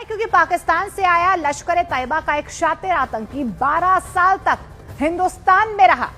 है क्योंकि पाकिस्तान से आया लश्कर-ए-तैयबा का एक शातिर आतंकी 12 साल तक हिंदुस्तान में रहा,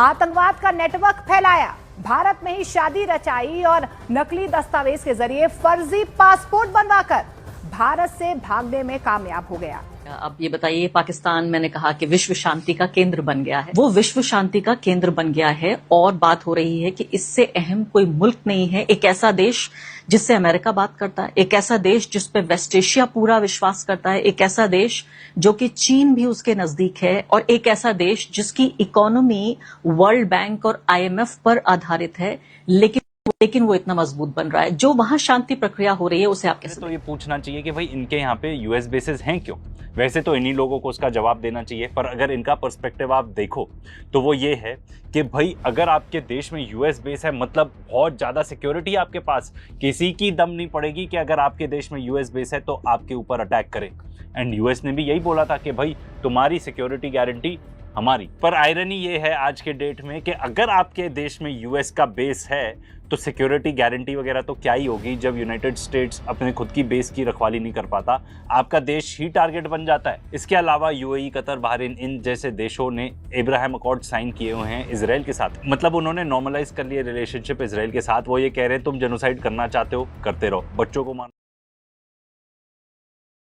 आतंकवाद का नेटवर्क फैलाया, भारत में ही शादी रचाई और नकली दस्तावेज के जरिए फर्जी पासपोर्ट बनवाकर भारत से भागने में कामयाब हो गया। अब ये बताइए, पाकिस्तान मैंने कहा कि विश्व शांति का केंद्र बन गया है, वो विश्व शांति का केंद्र बन गया है और बात हो रही है कि इससे अहम कोई मुल्क नहीं है। एक ऐसा देश जिससे अमेरिका बात करता है, एक ऐसा देश जिस पे वेस्ट एशिया पूरा विश्वास करता है, एक ऐसा देश जो कि चीन भी उसके नजदीक है और एक ऐसा देश जिसकी इकोनॉमी वर्ल्ड बैंक और IMF पर आधारित है, लेकिन वो इतना मजबूत बन रहा है। जो वहां शांति प्रक्रिया हो रही है उसे आप कैसे तो ये पूछना चाहिए कि भाई इनके यहाँ पे US बेसेस हैं क्यों? वैसे तो इन्हीं लोगों को उसका जवाब देना चाहिए, पर अगर इनका पर्सपेक्टिव आप देखो तो वो ये है कि भाई अगर आपके देश में US बेस है मतलब बहुत ज़्यादा सिक्योरिटी आपके पास, किसी की दम नहीं पड़ेगी कि अगर आपके देश में US बेस है तो आपके ऊपर अटैक करें। एंड US ने भी यही बोला था कि भाई तुम्हारी सिक्योरिटी गारंटी हमारी। पर आयरनी ये है आज के डेट में कि अगर आपके देश में US का बेस है तो सिक्योरिटी गारंटी वगैरह तो क्या ही होगी जब यूनाइटेड स्टेट्स अपने खुद की बेस की रखवाली नहीं कर पाता, आपका देश ही टारगेट बन जाता है। इसके अलावा UAE, कतर, बहरीन इन जैसे देशों ने अब्राहम अकॉर्ड साइन किए हुए हैं इजराइल के साथ, मतलब उन्होंने नॉर्मलाइज कर लिया रिलेशनशिप इजराइल के साथ। वो ये कह रहे हैं तुम जेनोसाइड करना चाहते हो करते रहो, बच्चों को मार।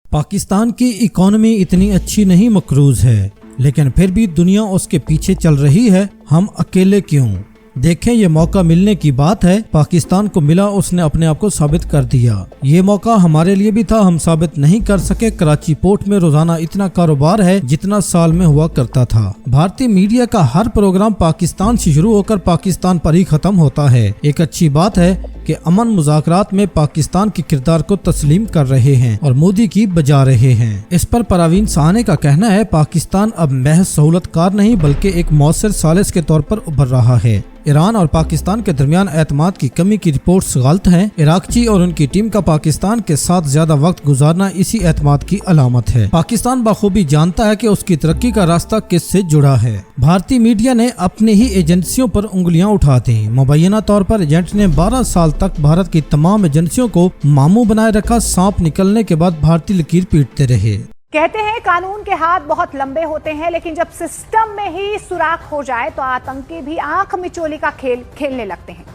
पाकिस्तान की इकोनॉमी इतनी अच्छी नहीं मकरूज है, लेकिन फिर भी दुनिया उसके पीछे चल रही है। हम अकेले क्यों? देखें, ये मौका मिलने की बात है। पाकिस्तान को मिला, उसने अपने आप को साबित कर दिया। ये मौका हमारे लिए भी था, हम साबित नहीं कर सके। कराची पोर्ट में रोजाना इतना कारोबार है जितना साल में हुआ करता था। भारतीय मीडिया का हर प्रोग्राम पाकिस्तान से शुरू होकर पाकिस्तान पर ही खत्म होता है। एक अच्छी बात है कि अमन मुज़ाकरात में पाकिस्तान के किरदार को तस्लीम कर रहे हैं और मोदी की बजा रहे हैं। इस पर परवीन साहनी का कहना है, पाकिस्तान अब महज सहूलतकार नहीं बल्कि एक मौसर सालिस के तौर पर उभर रहा है। ईरान और पाकिस्तान के दरमियान एतमाद की कमी की रिपोर्ट्स गलत हैं। इराकची और उनकी टीम का पाकिस्तान के साथ ज्यादा वक्त गुजारना इसी एतमाद की अलामत है। पाकिस्तान बखूबी जानता है कि उसकी तरक्की का रास्ता किससे जुड़ा है। भारतीय मीडिया ने अपनी ही एजेंसियों पर उंगलियां उठा दी। मुबैना तौर पर एजेंट ने 12 साल तक भारत की तमाम एजेंसियों को मामू बनाए रखा। सांप निकलने के बाद भारतीय लकीर पीटते रहे। कहते हैं कानून के हाथ बहुत लंबे होते हैं, लेकिन जब सिस्टम में ही सुराख हो जाए तो आतंकी भी आंख मिचोली का खेल खेलने लगते हैं।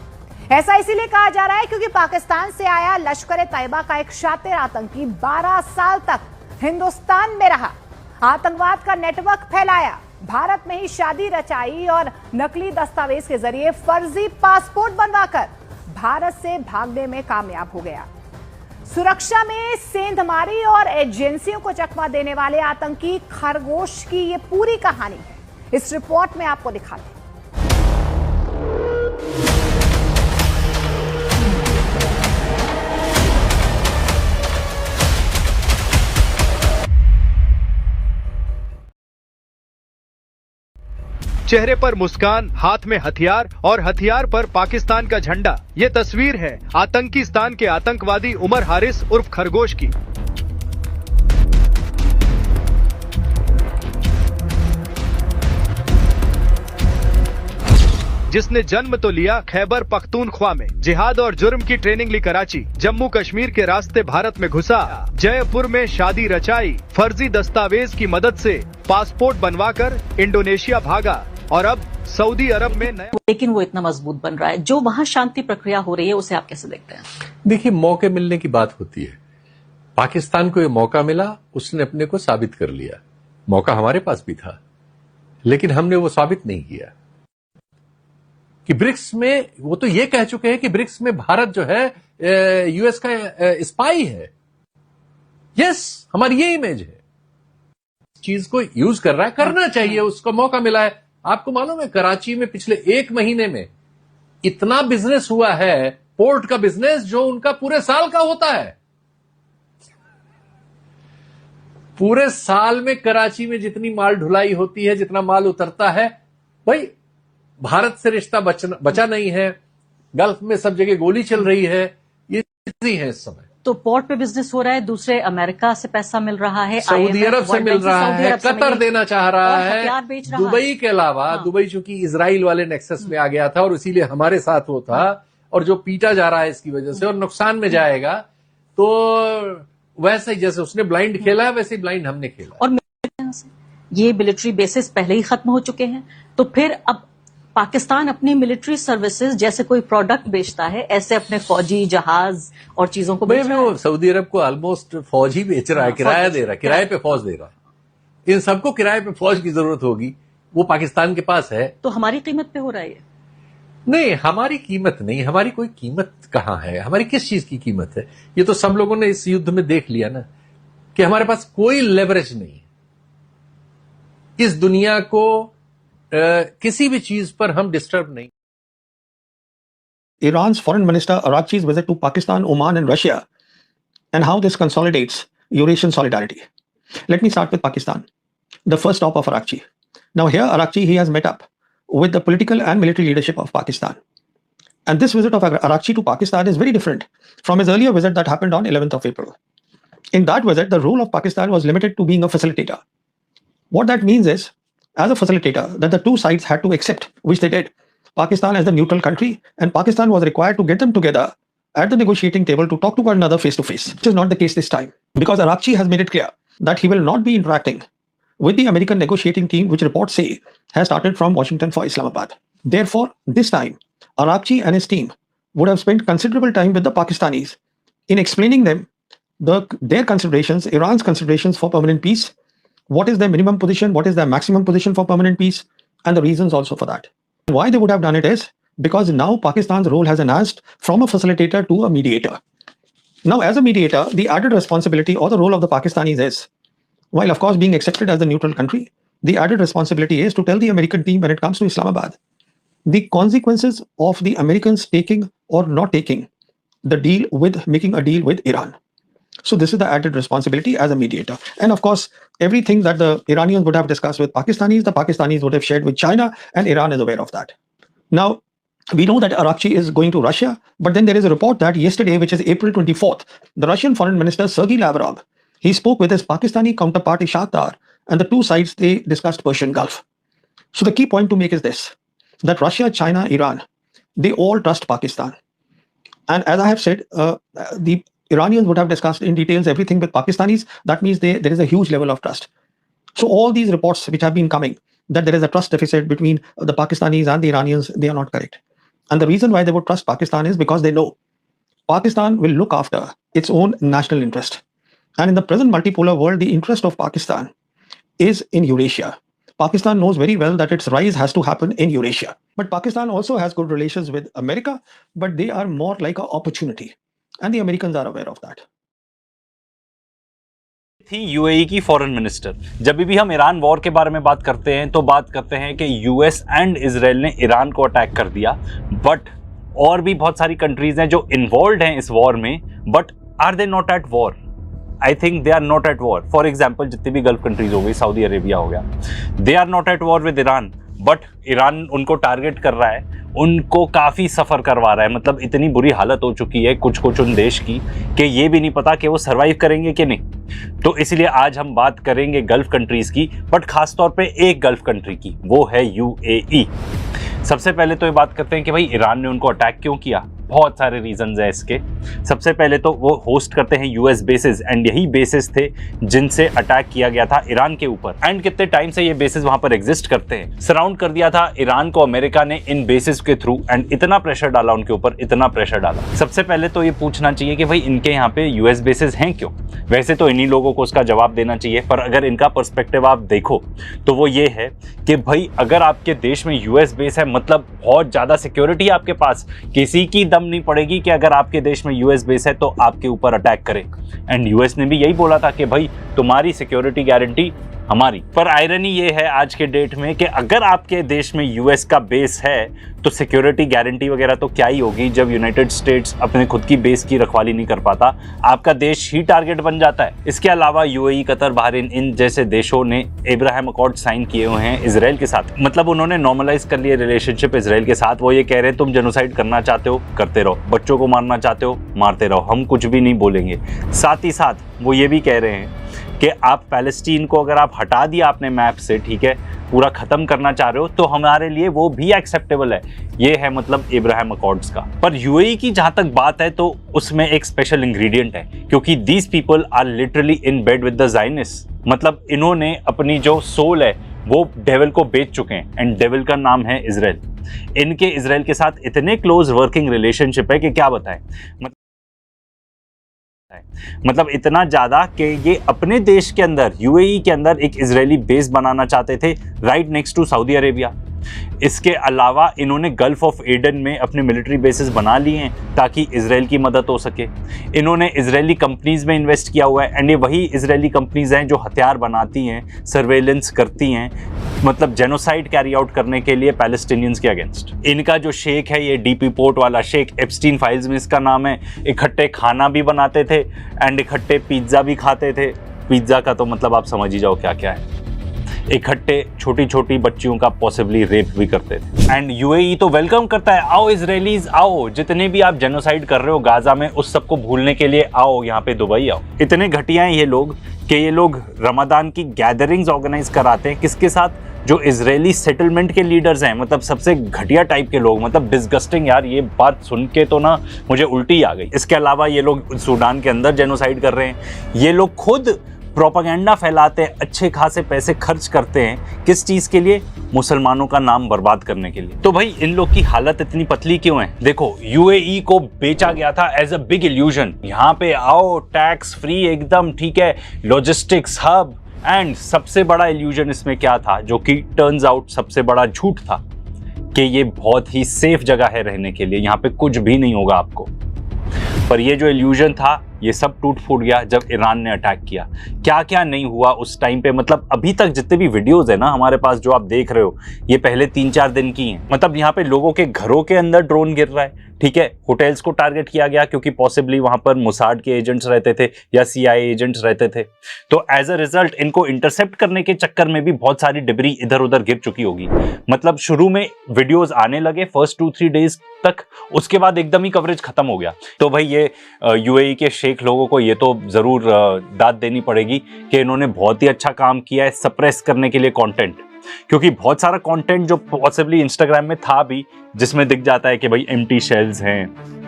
ऐसा इसीलिए कहा जा रहा है क्योंकि पाकिस्तान से आया लश्कर-ए-तैयबा का एक शातिर आतंकी 12 साल तक हिंदुस्तान में रहा, आतंकवाद का नेटवर्क फैलाया, भारत में ही शादी रचाई और नकली दस्तावेज के जरिए फर्जी पासपोर्ट बनवाकर भारत से भागने में कामयाब हो गया। सुरक्षा में सेंधमारी और एजेंसियों को चकमा देने वाले आतंकी खरगोश की ये पूरी कहानी है, इस रिपोर्ट में आपको दिखाते हैं। चेहरे पर मुस्कान, हाथ में हथियार और हथियार पर पाकिस्तान का झंडा। ये तस्वीर है आतंकिस्तान के आतंकवादी उमर हारिस उर्फ खरगोश की। जिसने जन्म तो लिया खैबर पख्तूनख्वा में, जिहाद और जुर्म की ट्रेनिंग ली कराची, जम्मू कश्मीर के रास्ते भारत में घुसा, जयपुर में शादी रचाई, फर्जी दस्तावेज की मदद से पासपोर्ट बनवाकर इंडोनेशिया भागा और अब सऊदी अरब में नया। लेकिन वो इतना मजबूत बन रहा है। जो वहां शांति प्रक्रिया हो रही है उसे आप कैसे देखते हैं? देखिए, मौके मिलने की बात होती है। पाकिस्तान को ये मौका मिला, उसने अपने को साबित कर लिया। मौका हमारे पास भी था, लेकिन हमने वो साबित नहीं किया कि ब्रिक्स में, वो तो ये कह चुके हैं कि ब्रिक्स में भारत जो है US का स्पाई है। यस, हमारी ये इमेज है। चीज को यूज कर रहा है, करना चाहिए, उसको मौका मिला है। आपको मालूम है कराची में पिछले 1 महीने में इतना बिजनेस हुआ है, पोर्ट का बिजनेस, जो उनका पूरे साल का होता है। पूरे साल में कराची में जितनी माल ढुलाई होती है, जितना माल उतरता है, भाई भारत से रिश्ता बचा नहीं है। गल्फ में सब जगह गोली चल रही है, ये चीजें हैं इस समय। तो पोर्ट पे बिजनेस हो रहा है, दूसरे अमेरिका से पैसा मिल रहा है, सऊदी अरब से मिल रहा है, कतर देना चाह रहा है, दुबई के अलावा। हाँ। दुबई चूंकि इजराइल वाले नेक्सस में आ गया था और इसीलिए हमारे साथ वो था, और जो पीटा जा रहा है इसकी वजह से और नुकसान में जाएगा, तो वैसे ही जैसे उसने ब्लाइंड खेला है वैसे ही ब्लाइंड हमने खेला। और ये मिलिट्री बेसिस पहले ही खत्म हो चुके हैं, तो फिर अब पाकिस्तान अपनी मिलिट्री सर्विसेज जैसे कोई प्रोडक्ट बेचता है, ऐसे अपने फौजी जहाज और चीजों को बेच रहा है। वो सऊदी अरब को ऑलमोस्ट फौज ही बेच रहा है, किराया दे रहा है, किराए पे फौज दे रहा है। इन सबको किराए पे फौज की जरूरत होगी, वो पाकिस्तान के पास है। तो हमारी कीमत पे हो रहा है। नहीं, हमारी कीमत नहीं, हमारी कोई कीमत कहां है, हमारी किस चीज की कीमत है? ये तो सब लोगों ने इस युद्ध में देख लिया ना कि हमारे पास कोई लेवरेज नहीं है इस दुनिया को किसी भी चीज पर हम डिस्टर्ब नहीं। Iran's foreign minister Araghchi's visit to Pakistan, Oman and Russia, and how this consolidates Eurasian solidarity. Let me start with Pakistan, the first stop of Araghchi. Now here Araghchi, he has met up with the political and military leadership of Pakistan. And this visit of Araghchi to Pakistan is very different from his earlier visit that happened on 11th of April. In that visit, the role of Pakistan was limited to being a facilitator. What that means is, as a facilitator, that the two sides had to accept, which they did, Pakistan as the neutral country, and Pakistan was required to get them together at the negotiating table to talk to one another face to face, which is not the case this time, because Araghchi has made it clear that he will not be interacting with the American negotiating team, which reports say has started from Washington for Islamabad. Therefore, this time, Araghchi and his team would have spent considerable time with the Pakistanis in explaining them their considerations, Iran's considerations for permanent peace, what is their minimum position, what is their maximum position for permanent peace, and the reasons also for that. Why they would have done it is because now Pakistan's role has enhanced from a facilitator to a mediator. Now, as a mediator, the added responsibility or the role of the Pakistanis is, while of course being accepted as the neutral country, the added responsibility is to tell the American team when it comes to Islamabad, the consequences of the Americans taking or not taking the deal with, making a deal with Iran. So this is the added responsibility as a mediator. And of course, everything that the Iranians would have discussed with Pakistanis, the Pakistanis would have shared with China, and Iran is aware of that. Now, we know that Araghchi is going to Russia, but then there is a report that yesterday, which is April 24th, the Russian Foreign Minister Sergei Lavrov, he spoke with his Pakistani counterpart Ishaq Dar, and the two sides, they discussed Persian Gulf. So the key point to make is this, that Russia, China, Iran, they all trust Pakistan. And as I have said, the Iranians would have discussed in details everything with Pakistanis. That means there is a huge level of trust. So all these reports which have been coming, that there is a trust deficit between the Pakistanis and the Iranians, they are not correct. And the reason why they would trust Pakistan is because they know Pakistan will look after its own national interest. And in the present multipolar world, the interest of Pakistan is in Eurasia. Pakistan knows very well that its rise has to happen in Eurasia. But Pakistan also has good relations with America, but they are more like an opportunity. And the Americans are aware of that. थी UAE की foreign minister. जब भी हम Iran war के बारे में बात करते हैं तो बात करते हैं कि यूएस एंड इजराइल ने ईरान को अटैक कर दिया, बट और भी बहुत सारी कंट्रीज हैं जो इन्वॉल्व हैं इस वॉर में, but are they not at war? I think they are not at war. For example, जितनी भी गल्फ कंट्रीज हो गई, सऊदी अरेबिया हो गया, they are not at war with Iran, but Iran उनको टारगेट कर रहा है, उनको काफ़ी सफ़र करवा रहा है। मतलब इतनी बुरी हालत हो चुकी है कुछ कुछ उन देश की कि ये भी नहीं पता कि वो सर्वाइव करेंगे कि नहीं। तो इसलिए आज हम बात करेंगे गल्फ कंट्रीज़ की, बट ख़ास तौर पे एक गल्फ कंट्री की, वो है यूएई। सबसे पहले तो ये बात करते हैं कि भाई ईरान ने उनको अटैक क्यों किया। बहुत सारे रीजंस हैं इसके। सबसे पहले तो वो होस्ट करते हैं यूएस बेसिस, एंड यही बेसिस थे जिनसे अटैक किया गया था ईरान के ऊपर। एंड कितने टाइम से ये बेसिस वहां पर एग्जिस्ट करते हैं। सराउंड कर दिया था ईरान को अमेरिका ने इन बेसिस के थ्रू, एंड इतना प्रेशर डाला उनके ऊपर, इतना प्रेशर डाला। सबसे पहले तो ये पूछना चाहिए कि भाई इनके यहाँ पे यूएस बेसिस हैं क्यों। वैसे तो इन्हीं लोगों को उसका जवाब देना चाहिए, पर अगर इनका पर्सपेक्टिव आप देखो तो वो ये है कि भाई अगर आपके देश में यूएस बेस है, मतलब बहुत ज्यादा सिक्योरिटी है आपके पास, किसी की दम नहीं पड़ेगी कि अगर आपके देश में यूएस बेस है तो आपके ऊपर अटैक करे। एंड यूएस ने भी यही बोला था कि भाई तुम्हारी सिक्योरिटी गारंटी हमारी। पर आयरनी ये है आज के डेट में कि अगर आपके देश में यूएस का बेस है तो सिक्योरिटी गारंटी वगैरह तो क्या ही होगी, जब यूनाइटेड स्टेट्स अपने खुद की बेस की रखवाली नहीं कर पाता, आपका देश ही टारगेट बन जाता है। इसके अलावा यूएई, कतर, बहरीन, इन जैसे देशों ने अब्राहम अकॉर्ड साइन किए हुए हैं इजराइल के साथ। मतलब उन्होंने नॉर्मलाइज कर लिया रिलेशनशिप इजराइल के साथ। वो ये कह रहे हैं तुम जेनोसाइड करना चाहते हो करते रहो, बच्चों को मारना चाहते हो मारते रहो, हम कुछ भी नहीं बोलेंगे। साथ ही साथ वो ये भी कह रहे हैं कि आप पैलेस्टीन को अगर आप हटा दिया आपने मैप से, ठीक है, पूरा ख़त्म करना चाह रहे हो, तो हमारे लिए वो भी एक्सेप्टेबल है। ये है मतलब इब्राहिम अकॉर्ड्स का। पर यूएई की जहाँ तक बात है तो उसमें एक स्पेशल इंग्रेडिएंट है, क्योंकि these people are literally in bed with the Zionist. मतलब इन्होंने अपनी जो सोल है वो डेविल को बेच चुके हैं, एंड डेविल का नाम है इजराइल। इनके इजराइल के साथ इतने क्लोज वर्किंग रिलेशनशिप है कि क्या बताएं। मतलब इतना ज्यादा कि ये अपने देश के अंदर, यूएई के अंदर एक इजरायली बेस बनाना चाहते थे right next to Saudi Arabia. इसके अलावा इन्होंने गल्फ ऑफ एडन में अपने मिलिट्री बेसिस बना लिए हैं ताकि इजराइल की मदद हो सके। इन्होंने इजरायली कंपनीज में इन्वेस्ट किया हुआ है, एंड ये वही इजरायली कंपनीज हैं जो हथियार बनाती हैं, सर्वेलेंस करती हैं, मतलब जेनोसाइड कैरी आउट करने के लिए पैलेस्टीनियंस के अगेंस्ट। इनका जो शेख है, ये डीपी पोर्ट वाला शेख, एप्स्टीन फाइल्स में इसका नाम है, इकट्ठे खाना भी बनाते थे एंड इकट्ठे पिज्ज़ा भी खाते थे। पिज्ज़ा का तो मतलब आप समझ ही जाओ क्या क्या है। इकट्ठे छोटी छोटी बच्चियों का पॉसिबली रेप भी करते थे। एंड यूएई तो वेलकम करता है, आओ इजरायलीज आओ, जितने भी आप जेनोसाइड कर रहे हो गाजा में उस सबको भूलने के लिए आओ, यहाँ पे दुबई आओ। इतने घटिया हैं ये लोग कि ये लोग रमदान की गैदरिंग्स ऑर्गेनाइज कराते हैं, किसके साथ? जो इजरायली सेटलमेंट के लीडर्स हैं, मतलब सबसे घटिया टाइप के लोग, मतलब डिस्गस्टिंग यार। ये बात सुन के तो ना मुझे उल्टी आ गई। इसके अलावा ये लोग सूडान के अंदर जेनोसाइड कर रहे हैं। ये लोग खुद प्रोपेगेंडा फैलाते हैं, अच्छे खासे पैसे खर्च करते हैं, किस चीज के लिए? मुसलमानों का नाम बर्बाद करने के लिए। तो भाई इन लोग की हालत इतनी पतली क्यों है? देखो, यूएई को बेचा गया था एज अ बिग इल्यूजन, यहाँ पे आओ टैक्स फ्री एकदम, ठीक है, लॉजिस्टिक्स हब। एंड सबसे बड़ा इल्यूजन इसमें क्या था, जो कि टर्न्स आउट सबसे बड़ा झूठ था, कि ये बहुत ही सेफ जगह है रहने के लिए, यहाँ पे कुछ भी नहीं होगा आपको। पर ये जो इल्यूजन था ये सब टूट फूट गया जब ईरान ने अटैक किया। क्या क्या नहीं हुआ उस टाइम पे, मतलब अभी तक जितने भी वीडियोस है ना हमारे पास जो आप देख रहे हो, ये पहले 3-4 दिन की हैं। मतलब यहाँ पे लोगों के घरों के अंदर ड्रोन गिर रहा है, ठीक है, होटल्स को टारगेट किया गया क्योंकि पॉसिबली वहां पर मोसाड के एजेंट्स रहते थे या सीआईए एजेंट्स रहते थे। तो एज अ रिजल्ट इनको इंटरसेप्ट करने के चक्कर में भी बहुत सारी डिब्री इधर उधर गिर चुकी होगी। मतलब शुरू में वीडियोस आने लगे फर्स्ट 2-3 डेज तक, उसके बाद एकदम ही कवरेज खत्म हो गया। तो भाई ये यूएई के शेख लोगों को ये तो जरूर दाद देनी पड़ेगी कि इन्होंने बहुत ही अच्छा काम किया है सप्रेस करने के लिए कंटेंट, क्योंकि बहुत सारा कंटेंट जो पॉसिबली इंस्टाग्राम में था भी, जिसमें दिख जाता है कि भाई एम्प्टी शेल्स हैं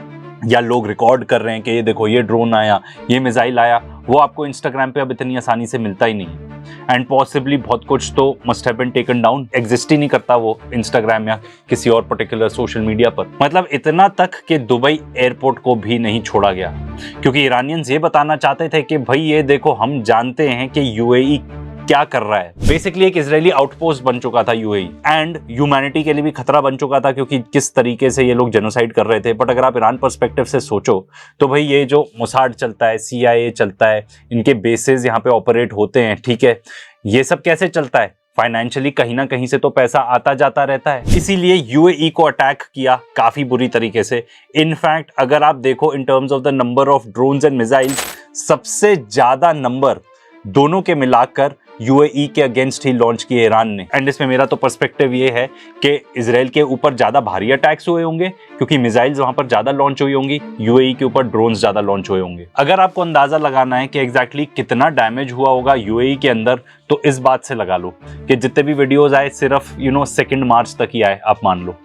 या लोग रिकॉर्ड कर रहे हैं कि ये देखो ये ड्रोन आया, ये मिसाइल आया, वो आपको इंस्टाग्राम पे अब इतनी आसानी से मिलता ही नहीं है। एंड पॉसिबली बहुत कुछ तो must have been taken down, exist ही नहीं करता वो इंस्टाग्राम या किसी और पर्टिकुलर सोशल मीडिया पर। मतलब इतना तक कि दुबई एयरपोर्ट को भी नहीं छोड़ा गया, क्योंकि ईरानियंस ये बताना चाहते थे कि भाई ये देखो हम जानते हैं कि यूएई क्या कर रहा है। बेसिकली एक इजरायली आउटपोस्ट बन चुका था यूएई, एंड ह्यूमैनिटी के लिए भी खतरा बन चुका था, क्योंकि किस तरीके से ये लोग जेनोसाइड कर रहे थे। बट अगर आप ईरान पर्सपेक्टिव से सोचो तो भाई ये जो मोसाड चलता है, सीआईए चलता है, इनके बेसेस यहाँ पे ऑपरेट होते हैं, ठीक है, ये सब कैसे चलता है? फाइनेंशियली कहीं ना कहीं से तो पैसा आता जाता रहता है। इसीलिए यूएई को अटैक किया काफी बुरी तरीके से। इनफैक्ट अगर आप देखो in terms of the number of drones and missiles, सबसे ज्यादा नंबर दोनों के मिलाकर यूएई के अगेंस्ट ही लॉन्च किए ईरान ने। एंड इसमें मेरा तो पर्सपेक्टिव ये है कि इजराइल के ऊपर ज्यादा भारी अटैक्स हुए होंगे क्योंकि मिसाइल्स वहां पर ज्यादा लॉन्च हुई होंगी, यूएई के ऊपर ड्रोन्स ज्यादा लॉन्च हुए होंगे। अगर आपको अंदाजा लगाना है कि एग्जैक्टली कितना डैमेज हुआ होगा यूएई के अंदर, तो इस बात से लगा लो कि जितने भी वीडियोज आए सिर्फ 2 मार्च तक ही आए, आप मान लो।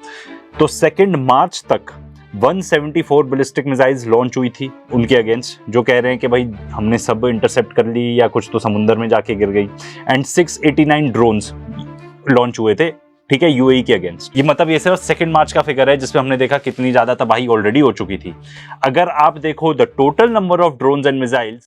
तो 2 मार्च तक 174 बैलिस्टिक मिसाइल्स लॉन्च हुई थी उनके अगेंस्ट, जो कह रहे हैं कि भाई हमने सब इंटरसेप्ट कर ली या कुछ तो समुंदर में जाके गिर गई। एंड 689 ड्रोन्स लॉन्च हुए थे, ठीक है, यूएई के अगेंस्ट। ये मतलब ये सिर्फ 2 मार्च का फिगर है जिसमें हमने देखा कितनी ज्यादा तबाही ऑलरेडी हो चुकी थी। अगर आप देखो the total number of drones and missiles